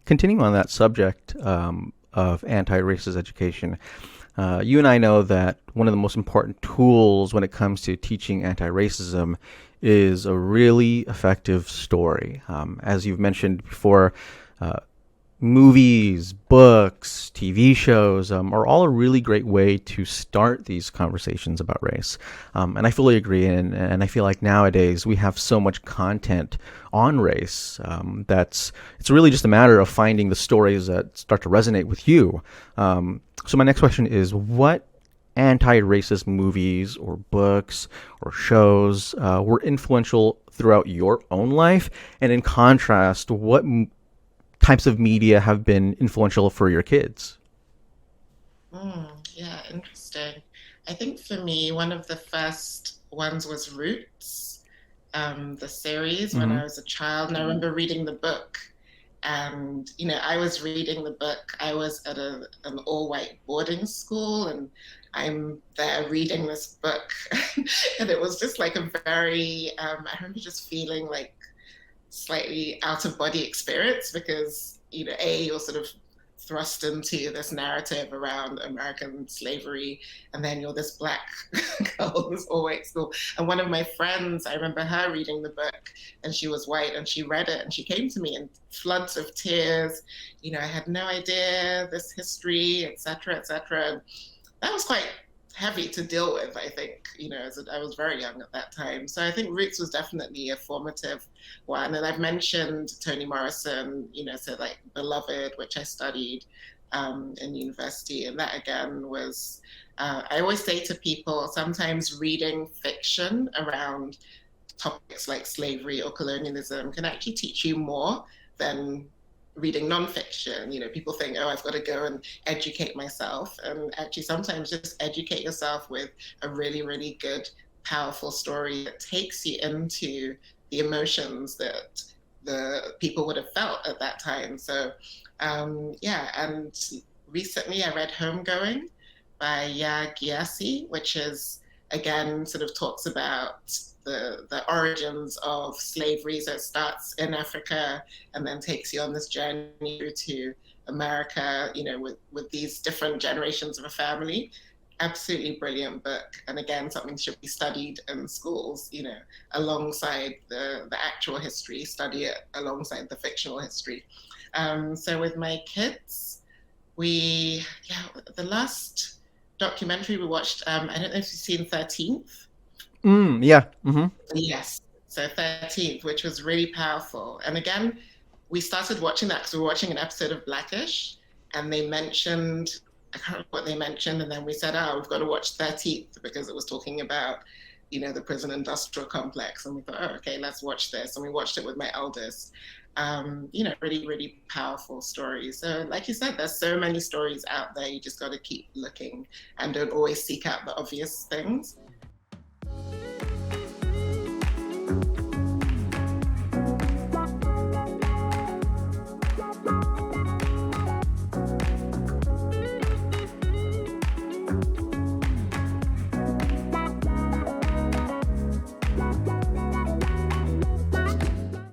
Continuing on that subject of anti-racist education, you and I know that one of the most important tools when it comes to teaching anti-racism is a really effective story. As you've mentioned before, uh, movies, books, TV shows are all a really great way to start these conversations about race. And I fully agree. And I feel like nowadays we have so much content on race that's it's really just a matter of finding the stories that start to resonate with you. So my next question is, what anti-racist movies or books or shows were influential throughout your own life? And in contrast, what types of media have been influential for your kids? Yeah, interesting. I think for me, one of the first ones was Roots, the series when Mm-hmm. I was a child. And I remember reading the book. And, I was reading the book. I was at an all-white boarding school, and I'm there reading this book. And it was just like a very, I remember just feeling like slightly out of body experience because you're sort of thrust into this narrative around American slavery, and then you're this black girl, this all white school. And one of my friends, I remember her reading the book, and she was white, and she read it, and she came to me in floods of tears. I had no idea this history, etc., etc. That was quite heavy to deal with, I think, I was very young at that time. So I think Roots was definitely a formative one. And I've mentioned Toni Morrison, so like Beloved, which I studied in university. And that again was, I always say to people, sometimes reading fiction around topics like slavery or colonialism can actually teach you more than reading nonfiction. People think, oh, I've got to go and educate myself. And actually, sometimes just educate yourself with a really, really good, powerful story that takes you into the emotions that the people would have felt at that time. So, yeah. And recently I read Homegoing by Ya Gyasi, which is again sort of talks about the origins of slavery. So it starts in Africa and then takes you on this journey through to America, with these different generations of a family. Absolutely brilliant book. And again, something should be studied in schools, alongside the actual history, study it alongside the fictional history. So with my kids, yeah, the last documentary we watched, I don't know if you've seen 13th. Yeah. Mm-hmm. Yes. So 13th, which was really powerful. And again, we started watching that because we were watching an episode of Blackish, and they mentioned, I can't remember what they mentioned, and then we said, oh, we've got to watch 13th because it was talking about, the prison industrial complex. And we thought, oh, okay, let's watch this. And we watched it with my eldest. Really, really powerful stories. So, like you said, there's so many stories out there. You just got to keep looking and don't always seek out the obvious things.